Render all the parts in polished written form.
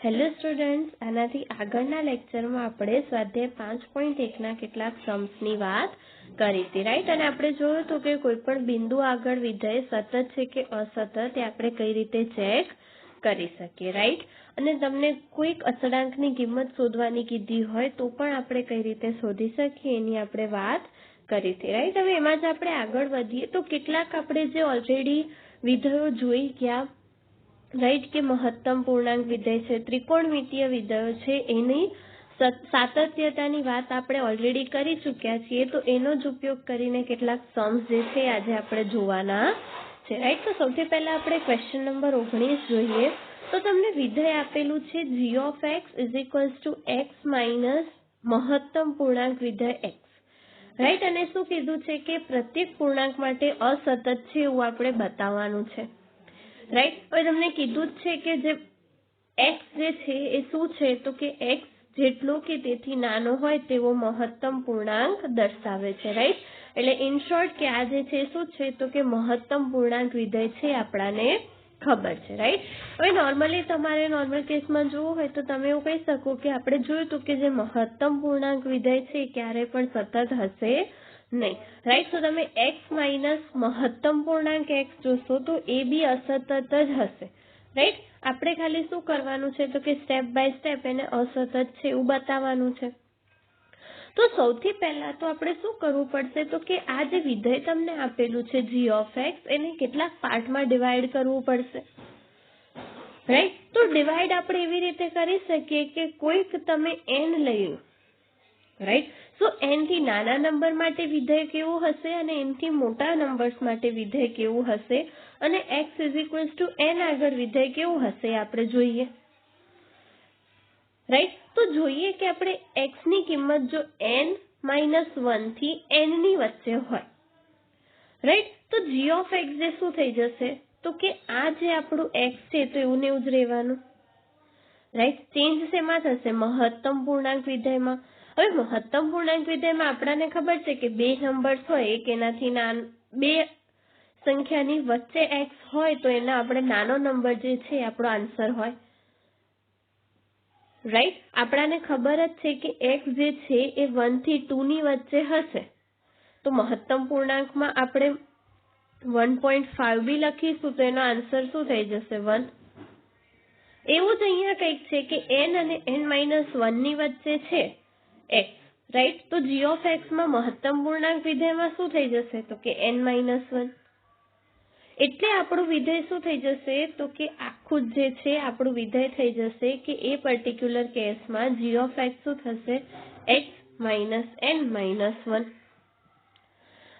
Hello students, આનાથી આગળના લેક્ચરમાં આપણે સ્વાધ્યાય 5.1ના કેટલાક સમ્સની વાત કરી હતી, રાઈટ? અને આપણે જોયું હતું કે કોઈ પણ બિંદુ આગળ વિધેય સતત છે કે અસતત એ આપણે કઈ રીતે ચેક કરી શકીએ, રાઈટ? અને તમને કોઈક અચળાંકની કિંમત શોધવાની કીધી હોય તો પણ આપણે કઈ રીતે શોધી શકીએ એની આપણે વાત કરી હતી, રાઈટ? હવે એમાં જ આપણે આગળ વધીએ તો કેટલાક આપણે જે ઓલરેડી વિધેયો જોઈ ગયા, રાઈટ, કે મહત્તમ પૂર્ણાંક વિધેય છે, ત્રિકોણમિતીય વિધેયો છે, એની સાતત્યતાની વાત આપણે ઓલરેડી કરી ચૂક્યા છીએ. તો એનો જ ઉપયોગ કરીને કેટલાક સમ્સ જે છે આજે આપણે જોવાના છે, રાઈટ? તો સૌથી પહેલા આપણે ક્વેશ્ચન નંબર 19 જોઈએ. તો તમને વિધેય આપેલું છે g of x is equals to x minus મહત્તમ પૂર્ણાંક વિધેય x, રાઈટ? અને શું કીધું છે કે પ્રત્યેક પૂર્ણાંક માટે અસતત છે એવું આપણે બતાવવાનું છે, રાઈટ? હવે તમને કીધું જ છે કે જે x જે છે એ શું છે તો કે x જેટલો કે તેથી નાનો હોય તેવો મહત્તમ પૂર્ણાંક દર્શાવે છે, રાઈટ? એટલે ઇન શોર્ટ કે આ જે છે શું છે તો કે મહત્તમ પૂર્ણાંક વિધેય છે આપણાને ખબર છે, રાઈટ? હવે નોર્મલી તમારે નોર્મલ કેસમાં જોવું હોય તો તમે એવું કહી શકો કે આપણે જોયું હતું કે જે મહત્તમ પૂર્ણાંક વિધેય છે ક્યારે પણ સતત હશે નહીં, રાઈટ? તો તમે x માઇનસ મહત્તમ પૂર્ણાંક x જોશો તો એ બી અસતત જ હશે, રાઈટ? આપણે ખાલી શું કરવાનું છે તો કે સ્ટેપ બાય સ્ટેપ એને અસતત છે એવું બતાવવાનું છે. તો સૌથી પહેલા તો આપણે શું કરવું પડશે તો કે આ જે વિધેય તમને આપેલું છે g of x એને કેટલાક પાર્ટમાં ડિવાઈડ કરવું પડશે, રાઈટ? તો ડિવાઈડ આપણે એવી રીતે કરી શકીએ કે કોઈક તમે n લઈ લો, રાઈટ? સો n થી નાના નંબર માટે વિધેય કેવું હશે અને n થી મોટા નંબર્સ માટે વિધેય કેવું હશે અને x is equals to n આગળ વિધેય કેવું હશે આપણે જોઈએ, રાઈટ? તો જોઈએ કે આપણે x ની કિંમત જો n minus 1 થી n ની વચ્ચે હોય, રાઈટ? તો g of x જે શું થઈ જશે તો કે આ જે આપણું x છે તો એવું ને એવું જ રહેવાનું, રાઈટ? ચેન્જ શેમાં થશે? મહત્તમ પૂર્ણાંક વિધેયમાં. હવે મહત્તમ પૂર્ણાંક વિધેયમાં આપણને ખબર છે કે બે નંબર્સ હોય, એક એનાથી બે સંખ્યાની વચ્ચે x હોય તો એના આપણે નાનો નંબર જે છે આપણો આન્સર હોય, રાઈટ? આપણને ખબર જ છે કે x જે છે એ 1 થી 2 ની વચ્ચે હશે તો મહત્તમ પૂર્ણાંકમાં આપણે 1.5 બી લખીશું તો એનો આન્સર શું થઈ જશે? 1. એવું જ અહીંયા કંઈક છે કે n અને n-1 ની વચ્ચે છે x, રાઈટ? તો g of x માં મહત્તમ પૂર્ણાંક વિધેયમાં શું થઈ જશે તો કે n-1. એટલે આપણું વિધેય શું થઈ જશે તો કે આખું જે છે આપણું વિધેય થઈ જશે કે એ પર્ટિક્યુલર કેસમાં g of x શું થશે? x minus n-1.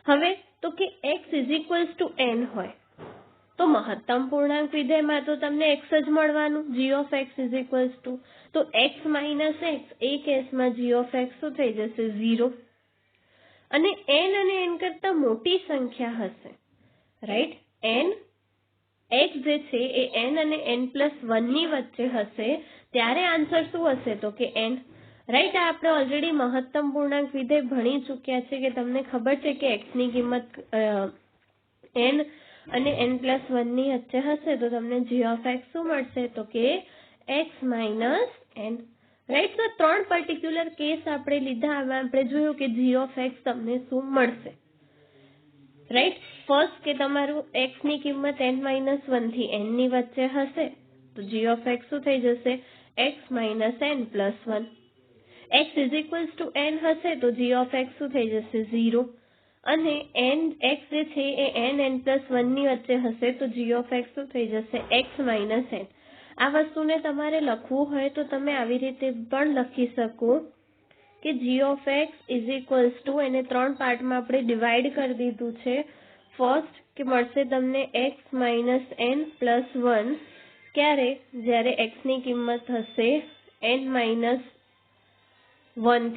હવે તો કે x is equals to n હોય તો મહત્તમ પૂર્ણાંક વિધેયમાં તો તમને x જ મળવાનું, g of x is equals to, તો x minus x એ કેસમાં g of x શું થઈ જશે? 0. અને n કરતા મોટી સંખ્યા હશે, રાઈટ? x જે છે એ n અને n+1 ની વચ્ચે હશે ત્યારે આન્સર શું હશે તો કે n, રાઈટ? આ આપણે ઓલરેડી મહત્તમ પૂર્ણાંક વિધેય ભણી ચૂક્યા છે કે તમને ખબર છે કે x ની કિંમત n અને n+1 ની વચ્ચે હશે તો તમને g of x શું મળશે તો કે x minus n, રાઈટ? તો ત્રણ પર્ટિક્યુલર કેસ આપણે લીધા, આમાં આપણે જોયું કે g of x તમને શું મળશે, રાઈટ? ફર્સ્ટ કે તમારું x ની કિંમત n-1 થી n ની વચ્ચે હશે તો g of x શું થઈ જશે? x minus n+1. x is equals to n હશે તો g of x શું થઈ જશે? 0. અને x જે છે એ n+1 ની વચ્ચે હશે તો g of x શું થઈ જશે? x minus n. આ વસ્તુને તમારે લખવું હોય તો તમે આવી રીતે પણ લખી શકો કે g of x is equals to એને ત્રણ પાર્ટમાં આપણે ડિવાઈડ કરી દીધું છે. ફર્સ્ટ કે મળશે તમને x minus n+1 ક્યારે? જ્યારે x ની કિંમત હશે n-1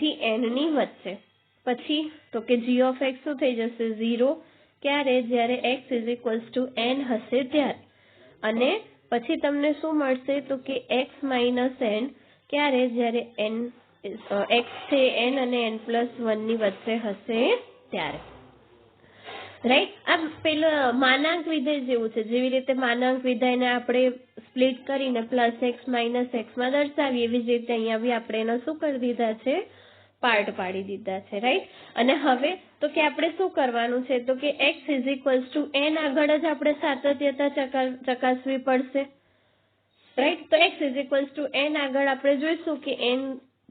થી n ની વચ્ચે. પછી તો કે g of x શું થઈ જશે? 0. ક્યારે? જ્યારે x is equals to n હશે ત્યારે. અને પછી તમને શું મળશે તો કે x minus n ક્યારે? જ્યારે x છે n અને n+1 ની વચ્ચે હશે ત્યારે, રાઈટ? આ પેલો માનાંક વિધેય જેવું છે, જેવી રીતે માનાંક વિધેયને આપણે સ્પ્લિટ કરીને પ્લસ એક્સ માઇનસ એક્સમાં દર્શાવીએ એવી જ રીતે અહીંયા બી આપણે એનો શું કરી દીધા છે, પાર્ટ પાડી દીધા છે, રાઈટ. અને હવે તો કે આપણે શું કરવાનું છે, તો કે x is equals two n આગળ જ આપણે સાતત્યતા ચકાસવી પડશે, રાઈટ. તો x is equals two n આગળ આપણે જોઈશું કે n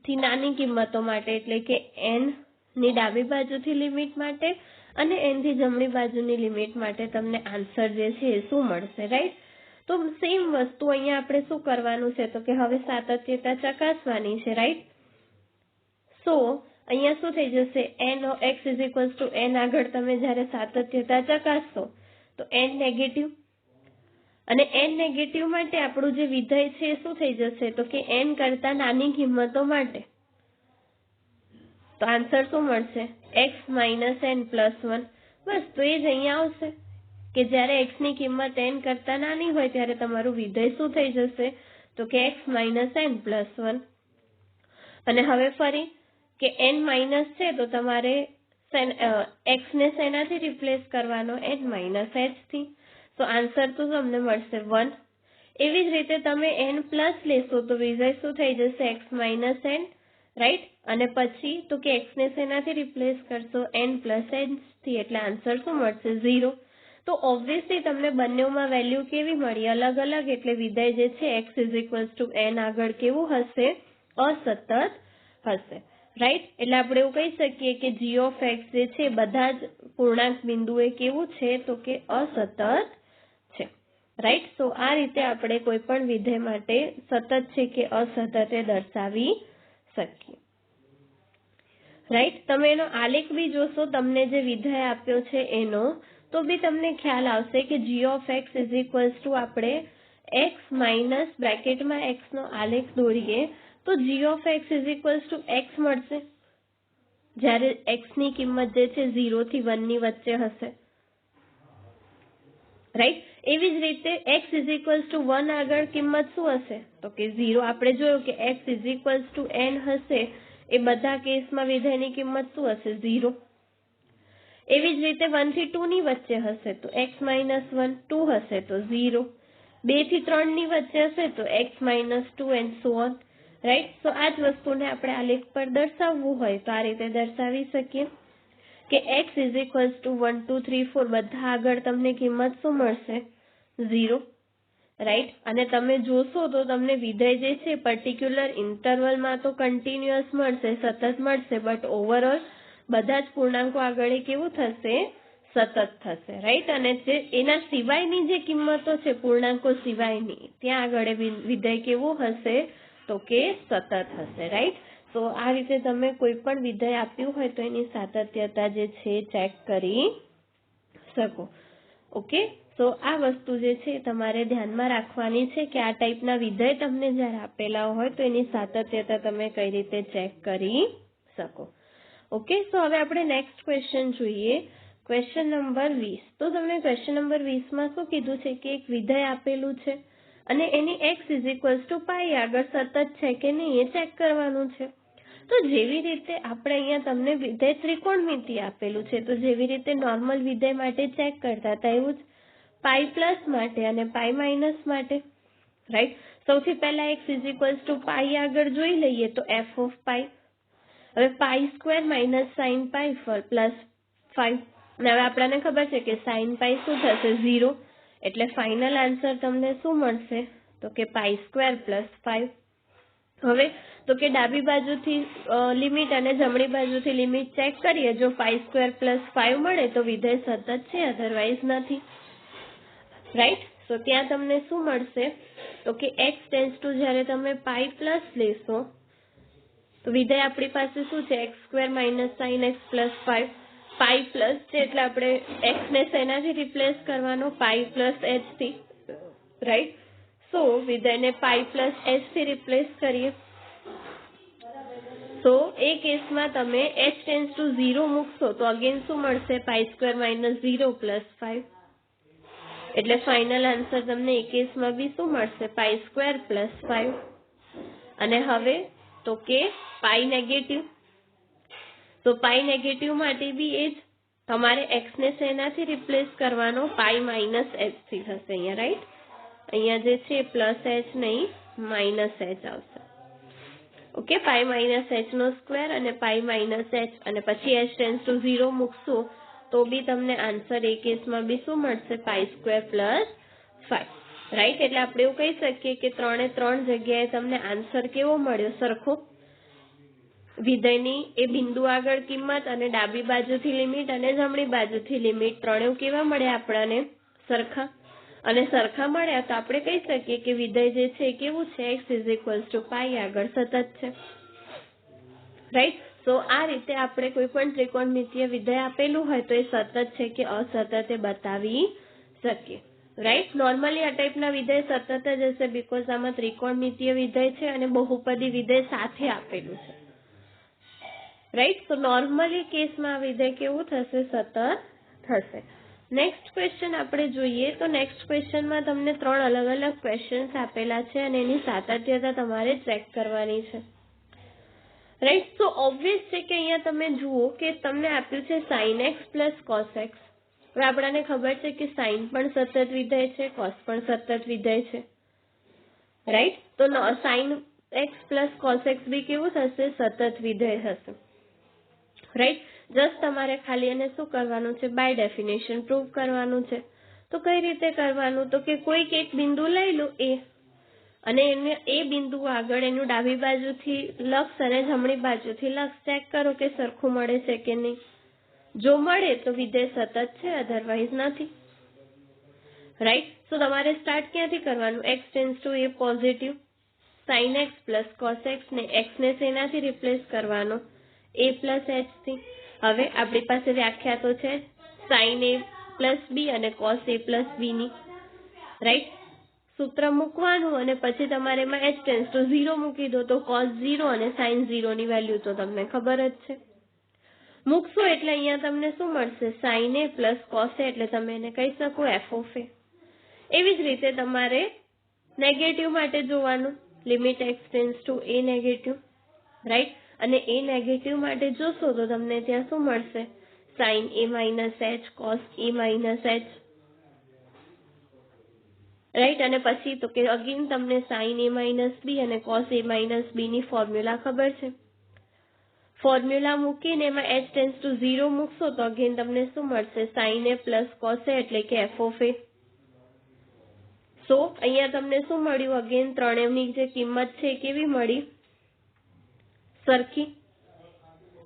થી નાની કિંમતો માટે એટલે કે n ની ડાબી બાજુથી લિમિટ માટે અને n થી જમણી બાજુની લિમિટ માટે તમને આન્સર જે છે એ શું મળશે, રાઈટ. તો સેમ વસ્તુ અહીંયા આપણે શું કરવાનું છે, તો કે હવે સાતત્યતા ચકાસવાની છે, રાઈટ. સો અહીંયા શું થઈ જશે, x is equals two n આગળ તમે જ્યારે સાતત્યતા ચકાસશો તો n નેગેટિવ, અને n નેગેટિવ માટે આપણું જે વિધેય છે એ શું થઈ જશે, તો કે n કરતા નાની કિંમતો માટે તો આન્સર શું મળશે, x માઇનસ n પ્લસ 1. બસ તો એ જ અહીંયા આવશે કે જ્યારે x ની કિંમત n કરતા નાની હોય ત્યારે તમારું વિધેય શું થઈ જશે, તો કે x માઇનસ n પ્લસ 1. અને હવે ફરી કે n માઇનસ છે તો તમારે x ને શેનાથી રિપ્લેસ કરવાનો, n માઇનસ h થી. તો આન્સર તો તમને મળશે 1. એવી જ રીતે તમે n પ્લસ લેશો તો વિધેય શું થઈ જશે, x માઇનસ n, રાઈટ. અને પછી તો કે x ને શેનાથી રિપ્લેસ કરશો, n પ્લસ h થી, એટલે આન્સર શું મળશે, 0. તો ઓબ્વિયસલી તમને બંનેમાં વેલ્યુ કેવી મળી, અલગ અલગ, એટલે વિધેય જે છે x is equals two n આગળ કેવું હશે, અસતત હશે, રાઈટ. એટલે આપણે એવું કહી શકીએ કે g ઓફ x જે છે બધા જ પૂર્ણાંક બિંદુએ કેવું છે, તો કે અસતત છે, રાઈટ. તો આ રીતે આપણે કોઈ પણ વિધેય માટે સતત છે કે અસતત એ દર્શાવી શકીએ, રાઈટ. તમે એનો આલેખ બી જોશો, તમને જે વિધેય આપ્યો છે એનો, તો બી તમને ખ્યાલ આવશે કે g of x is equals two આપણે x માઇનસ બ્રેકેટમાં x નો આલેખ દોરીએ તો g of x is equals two x મળશે જ્યારે x ની કિંમત જે છે 0 થી 1 ની વચ્ચે હશે, રાઈટ. એવી જ રીતે x ઇઝ ઇક્વલ્સ ટુ 1 આગળ કિંમત શું હશે, તો કે 0. આપણે જોયું કે x is equals two n હશે એ બધા કેસમાં વિધેયની કિંમત શું હશે, 0. એવી જ રીતે 1 થી 2 ની વચ્ચે હશે તો x માઇનસ 1, 2 હશે તો 0. 2 થી 3 ની વચ્ચે હશે તો x minus 2 and so on, right. તો આ જ વસ્તુને આપણે આલેખ પર દર્શાવવું હોય તો આ રીતે દર્શાવી શકીએ કે x ઇઝ ઇક્વલ્સ ટુ 1, 2, 3, 4 બધા આગળ તમને કિંમત શું મળશે, 0, રાઈટ. અને તમે જોશો તો તમને વિધેય જે છે પર્ટિક્યુલર ઇન્ટરવલમાં તો કન્ટિન્યુઅસ મળશે, સતત મળશે, બટ ઓવરઓલ બધા જ પૂર્ણાંકો આગળ કેવું થશે, સતત થશે, રાઈટ. અને જે એના સિવાયની જે કિંમતો છે પૂર્ણાંકો સિવાયની ત્યાં આગળ વિધેય કેવું હશે, તો કે સતત હશે, રાઈટ. તો આ રીતે તમે કોઈ પણ વિધેય આપ્યું હોય તો એની સાતત્યતા જે છે ચેક કરી શકો, ઓકે. તો આ વસ્તુ જે છે તમારે ધ્યાનમાં રાખવાની છે કે આ ટાઈપના વિધેય તમને જ્યારે આપેલા હોય તો એની સાતત્યતા તમે કઈ રીતે ચેક કરી શકો, ઓકે. સો હવે આપણે નેક્સ્ટ ક્વેશ્ચન જોઈએ, ક્વેશ્ચન નંબર 20. તો તમને ક્વેશ્ચન નંબર 20માં શું કીધું છે કે એક વિધેય આપેલું છે અને એની x is equals to pi આગળ સતત છે કે નહીં એ ચેક કરવાનું છે. તો જેવી રીતે આપણે અહીંયા તમને વિધેય ત્રિકોણમિતિ આપેલું છે તો જેવી રીતે નોર્મલ વિધેય માટે ચેક કરતા હતા એવું જ પાઈ પ્લસ માટે અને પાઈ માઇનસ માટે, રાઈટ. સૌથી પહેલા x is equals to pi આગળ જોઈ લઈએ તો f ઓફ પાઈ. હવે pi square minus sine pi plus 5. હવે આપણને ખબર છે કે સાઇન પાઈ શું થશે, 0, એટલે ફાઇનલ આન્સર તમને શું મળશે, તો કે પાઈ સ્ક્વેર પ્લસ 5. હવે તો કે ડાબી બાજુથી લિમિટ અને જમણી બાજુથી લિમિટ ચેક કરીએ, જો પાઈ સ્ક્વેર પ્લસ 5 મળે તો વિધેય સતત છે, અધરવાઇઝ નથી, રાઈટ. તો ત્યાં તમને શું મળશે, તો કે x ટેન્સ ટુ જ્યારે તમે પાઈ પ્લસ લેશો તો વિધેય આપણી પાસે શું છે, x square minus sine x plus 5. Pi plus છે એટલે આપણે x ને શેનાથી રિપ્લેસ કરવાનો, પાઈ પ્લસ h થી, રાઈટ. સો વિધેયને પાઈ પ્લસ h થી રિપ્લેસ કરીએ તો એ કેસમાં તમે h ટેન્સ ટુ 0 મૂકશો તો અગેન શું મળશે, પાઈ સ્ક્વેર માઇનસ 0 પ્લસ 5. એટલે ફાઇનલ આન્સર તમને એ કેસમાં બી શું મળશે, પાઈ સ્ક્વેર પ્લસ 5. અને હવે તો કે પાઈ નેગેટિવ, તો પાઈ નેગેટિવ માટે બી એ જ તમારે x ને શેનાથી રિપ્લેસ કરવાનો, પાઈ માઇનસ h થી થશે અહીંયા, રાઈટ. અહીંયા જે છે પ્લસ એચ નહીં માઇનસ એચ આવશે. ઓકે, પાઈ માઇનસ એચ નો સ્ક્વેર અને પાઈ માઇનસ એચ અને પછી એચ ટેન્સ ટુ 0 મૂકશો તો બી તમને આન્સર એ કેસમાં બી શું મળશે? Pi square plus 5. રાઈટ, એટલે આપણે એવું કહી શકીએ કે 3 એ 3 જગ્યાએ તમને આન્સર કેવો મળ્યો? સરખો. વિધેયની એ બિંદુ આગળ કિંમત અને ડાબી બાજુથી લિમિટ અને જમણી બાજુથી લિમિટ ત્રણેય કેવા મળ્યા આપણને? સરખા. અને સરખા મળ્યા તો આપણે કહી શકીએ કે વિધેય જે છે કેવું છે? x = પાઈ આગળ સતત છે. રાઈટ, તો આ રીતે આપણે કોઈ પણ ત્રિકોણમિતીય વિધેય આપેલું હોય તો એ સતત છે કે અસતત એ બતાવી શકીએ. રાઈટ, નોર્મલી આ ટાઈપના વિધેય સતત જ હશે બીકોઝ આમાં ત્રિકોણમિતીય વિધેય છે અને બહુપદી વિધેય સાથે આપેલું છે. રાઈટ, તો નોર્મલી કેસમાં આ વિધેય કેવું થશે? સતત થશે. નેક્સ્ટ ક્વેશ્ચન આપણે જોઈએ તો નેક્સ્ટ ક્વેશ્ચનમાં તમને 3 અલગ અલગ ક્વેશ્ચન્સ આપેલા છે અને એની સાતત્યતા તમારે ચેક કરવાની છે. રાઈટ, તો ઓબ્વિયસ છે કે અહીંયા તમે જુઓ કે તમને આપ્યું છે sin x plus cos x. હવે આપણને ખબર છે કે sin પણ સતત વિધેય છે, cos પણ સતત વિધેય છે. રાઈટ, તો sin x plus cos x બી કેવું થશે? સતત વિધેય હશે. રાઈટ, જસ્ટ તમારે ખાલી એને શું કરવાનું છે? બાય ડેફિનેશન પ્રૂવ કરવાનું છે. તો કઈ રીતે કરવાનું? તો કે કોઈક એક બિંદુ લઈ લો એ અને એને એ બિંદુ આગળ એનું ડાબી બાજુથી લક્ષ અને જમણી બાજુથી લક્ષ ચેક કરો કે સરખું મળે છે કે નહીં. જો મળે તો વિધેય સતત છે, અધરવાઇઝ નથી. રાઈટ, તો તમારે સ્ટાર્ટ ક્યાંથી કરવાનું? x ટેન્સ ટુ એ positive, sin x plus cos x ને x ને શેનાથી રિપ્લેસ કરવાનો? a પ્લસ h થી. હવે આપણી પાસે વ્યાખ્યા તો છે sin a પ્લસ b અને cos a પ્લસ b ની. રાઈટ, સૂત્ર મૂકવાનું અને પછી તમારે એમાં h ટેન્સ ટુ 0 મૂકી દો તો cos 0 અને sin 0 ની વેલ્યુ તો તમને ખબર જ છે. મૂકશો એટલે અહીંયા તમને શું મળશે? sin a plus cos a, એટલે તમે એને કહી શકો f of a. એવી જ રીતે તમારે નેગેટિવ માટે જોવાનું, limit x tends two a negative. Right, અને એ નેગેટિવ માટે જોશો તો તમને ત્યાં શું મળશે? sin a minus h cos a minus h. Right, અને પછી તો કે અગેન તમને sin a માઇનસ b અને cos a માઇનસ b ની ફોર્મ્યુલા ખબર છે. ફોર્મ્યુલા મૂકીને એમાં h ટેન્સ ટુ 0 મૂકશો તો અગેન તમને શું મળશે? sin a plus cos a એટલે કે f of a. સો અહીંયા તમને શું મળ્યું? અગેન ત્રણેયની જે કિંમત છે કેવી મળી? સરખી.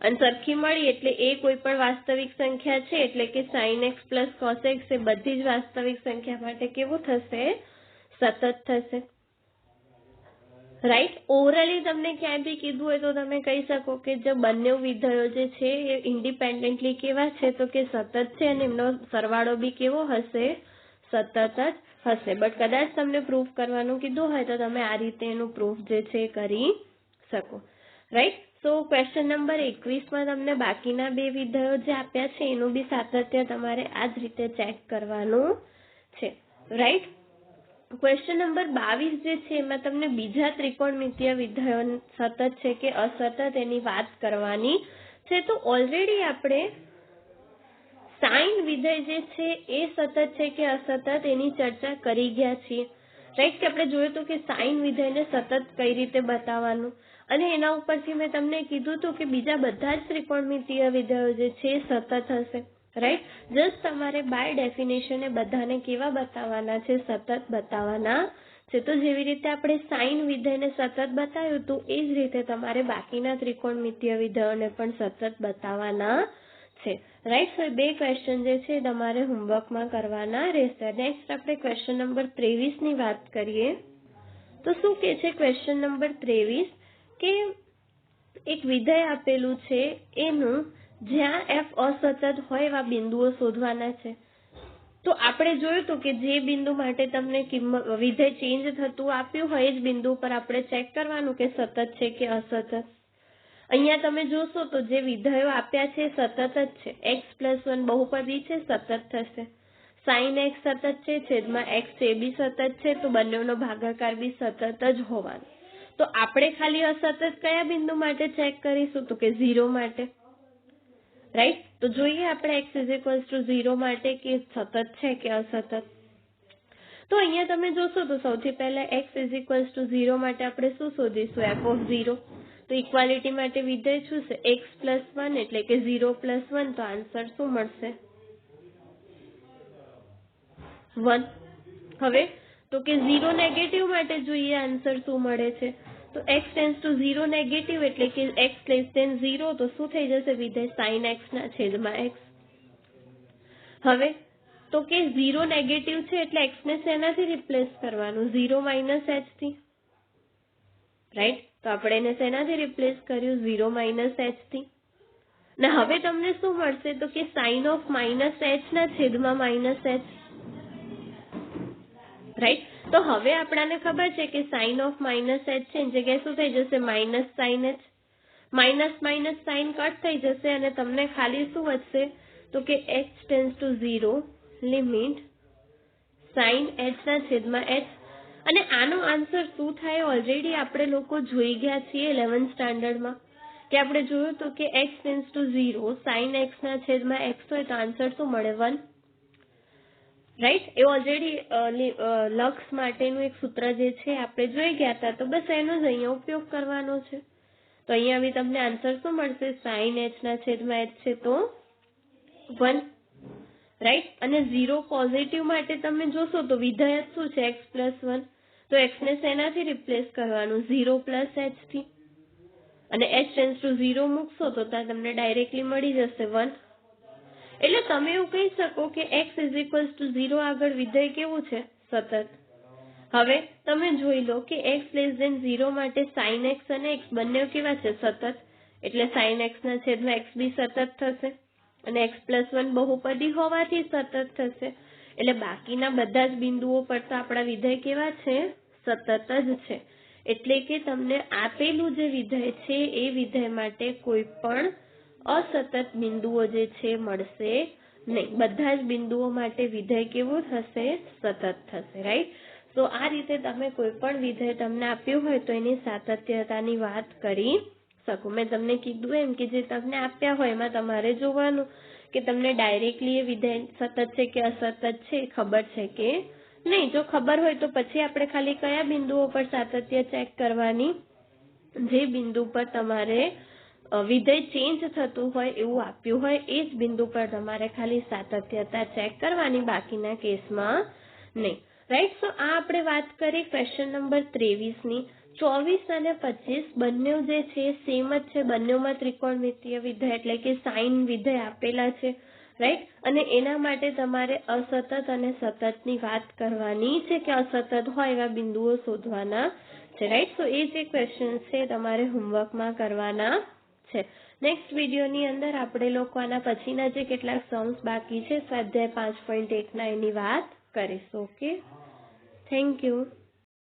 અને સરખી મળી એટલે એ કોઈ પણ વાસ્તવિક સંખ્યા છે એટલે કે sin x plus cos x એ બધી જ વાસ્તવિક સંખ્યા માટે કેવું થશે? સતત થશે. રાઈટ, ઓવરલી તમને ક્યાંય બી કીધું હોય તો તમે કહી શકો કે જે બંને વિધેયો જે છે એ ઇન્ડિપેન્ડન્ટલી કેવા છે? તો કે સતત છે અને એમનો સરવાળો બી કેવો હશે? સતત જ હશે. બટ કદાચ તમને પ્રૂફ કરવાનું કીધું હોય તો તમે આ રીતે એનું પ્રૂફ જે છે એ કરી શકો. રાઈટ, સો ક્વેશ્ચન નંબર 21માં તમને બાકીના બે વિધેયો જે આપ્યા છે એનું બી સાતત્ય તમારે આ જ રીતે ચેક કરવાનું છે. રાઈટ, ક્વેશ્ચન નંબર 22 જે છે એમાં તમને બીજા ત્રિકોણમિતીય વિધેયો સતત છે કે અસતત એની વાત કરવાની છે. તો ઓલરેડી આપણે સાઇન વિધેય જે છે એ સતત છે કે અસતત એની ચર્ચા કરી ગયા છીએ. રાઈટ, કે આપણે જોયું હતું કે સાઇન વિધેયને સતત કઈ રીતે બતાવવાનું અને એના ઉપરથી મેં તમને કીધું હતું કે બીજા બધા જ ત્રિકોણમિતીય વિધેયો જે છે એ સતત હશે. રાઈટ, જસ્ટ તમારે બાય ડેફિનેશન એ બધાને કેવા બતાવવાના છે? સતત બતાવવાના છે. તો જેવી રીતે આપણે સાઇન વિધેયને સતત બતાવ્યું હતું એ જ રીતે તમારે બાકીના ત્રિકોણમિતીય વિધેયોને પણ સતત બતાવવાના છે. રાઈટ, તો બે ક્વેશ્ચન જે છે તમારે હોમવર્કમાં કરવાના રહેશે. નેક્સ્ટ આપણે ક્વેશ્ચન નંબર 23 ની વાત કરીએ તો શું કે છે ક્વેશ્ચન નંબર 23 કે એક વિધેય આપેલું છે એનું જ્યાં f અસતત હોય એવા બિંદુઓ શોધવાના છે. તો આપણે જોયું હતું કે જે બિંદુ માટે તમને વિધેય ચેન્જ થતું આપ્યું હોય એ જ બિંદુ પર આપણે ચેક કરવાનું કે સતત છે કે અસતત. અહીંયા તમે જોશો તો જે વિધેયો આપ્યા છે સતત જ છે. x+1 બહુપદી છે, સતત થશે. sin x સતત છે, છેદમાં x એ બી સતત છે, તો બંનેનો ભાગાકાર બી સતત જ હોવાનો. તો આપણે ખાલી અસતત કયા બિંદુ માટે ચેક કરીશું? તો કે 0 માટે. રાઈટ, તો જોઈએ આપણે x = 0 માટે કે સતત છે કે અસતત. તો અહીંયા તમે જોશો તો સૌથી પહેલા x ઇઝ ઇક્વલ્સ ટુ 0 માટે આપણે શું શોધીશું? f of 0. તો ઇક્વાલિટી માટે વિધેય શું છે? x પ્લસ 1 એટલે કે 0 પ્લસ 1. તો આન્સર શું મળશે? 1. હવે તો કે 0 નેગેટિવ માટે જોઈએ આન્સર શું મળે છે? તો x ટેન્સ ટુ 0 નેગેટિવ એટલે કે x લેસ ધેન 0. તો શું થઈ જશે વિધેય? sin x ના છેદમાં x. હવે તો કે 0 નેગેટિવ છે એટલે x ને શેનાથી રિપ્લેસ કરવાનું? 0 માઇનસ h થી, રાઈટ? તો આપણે એને શેનાથી રિપ્લેસ કર્યું? 0 માઇનસ h થી. ને હવે તમને શું મળશે? તો કે સાઇન ઓફ માઇનસ h ના છેદમાં માઇનસ h, રાઈટ? તો હવે આપણાને ખબર છે કે સાઇન ઓફ માઇનસ h છે એની જગ્યાએ શું થઈ જશે? Minus sign h. Minus minus sign cut થઈ જશે અને તમને ખાલી શું વધશે? તો કે h tends to 0 limit sine h ના છેદમાં h. અને આનો આન્સર શું થાય? ઓલરેડી આપણે લોકો જોઈ ગયા છીએ 11th સ્ટાન્ડર્ડમાં કે આપણે જોયું હતું કે x tends to 0 sine x ના છેદમાં x હોય તો આન્સર શું મળે? 1, રાઈટ? એ ઓલરેડી લક્ષ માટેનું એક સૂત્ર જે છે આપણે જોઈ ગયા હતા. તો બસ એનો જ અહીંયા ઉપયોગ કરવાનો છે. તો અહીંયા બી તમને આન્સર શું મળશે? સાઇન h ના છેદમાં h છે તો 1, રાઈટ? અને 0 પોઝિટિવ માટે તમે જોશો તો વિધેય શું છે? x plus 1. તો x ને શેનાથી રિપ્લેસ કરવાનું? 0 પ્લસ h થી. અને h ટેન્સ ટુ 0 મૂકશો તો ત્યાં તમને ડાયરેક્ટલી મળી જશે 1. એટલે તમે એવું કહી શકો કે x ઇઝ ઇક્વલ્સ ટુ 0 આગળ વિધેય કેવું છે? સતત. હવે તમે જોઈ લો કે x લેસ ધેન 0 માટે sin x અને x બંને કેવા છે? સતત. એટલે sin x ના છેદમાં x બી સતત થશે અને x પ્લસ 1 બહુપદી હોવાથી સતત થશે. એટલે બાકીના બધા જ બિંદુઓ પર તો આપણા વિધેય કેવા છે? સતત જ છે. એટલે કે તમને આપેલું જે વિધેય છે એ વિધેય માટે કોઈ પણ અસતત બિંદુઓ જે છે મળશે નહીં. બધા જ બિંદુઓ માટે વિધેય કેવું થશે? સતત થશે, રાઈટ? તો આ રીતે તમે કોઈ પણ વિધેય તમને આપ્યું હોય તો એની સાતત્યતાની વાત કરી શકો. મેં તમને કીધું એમ કે જે તમને આપ્યા હોય એમાં તમારે જોવાનું કે તમને ડાયરેક્ટલી એ વિધેય સતત છે કે અસતત છે ખબર છે કે નહીં. જો ખબર હોય તો પછી આપણે ખાલી કયા બિંદુઓ પર સાતત્ય ચેક કરવાની? જે બિંદુ પર તમારે વિધેય ચેન્જ થતું હોય એવું આપ્યું હોય એ જ બિંદુ પર તમારે ખાલી સાતત્યતા ચેક કરવાની, બાકીના કેસમાં નહીં, રાઈટ? તો આ આપણે વાત કરી ક્વેશ્ચન નંબર 23 ની. 24 અને 25 બંને જે છે સેમ જ છે. બંનેમાં ત્રિકોણમિતિય વિધેય એટલે કે સાઇન વિધેય આપેલા છે, રાઈટ? અને એના માટે તમારે અસતત અને સતતની વાત કરવાની છે કે અસતત હોય એવા બિંદુઓ શોધવાના છે, રાઈટ? તો એ જે ક્વેશ્ચન છે તમારે હોમવર્કમાં કરવાના છે. નેક્સ્ટ વિડીયોની અંદર આપણે લોકો આના પછીના જે કેટલાક સમ્સ બાકી છે સ્વાધ્યાય 5.1 ના એની વાત કરીશું. Okay, thank you.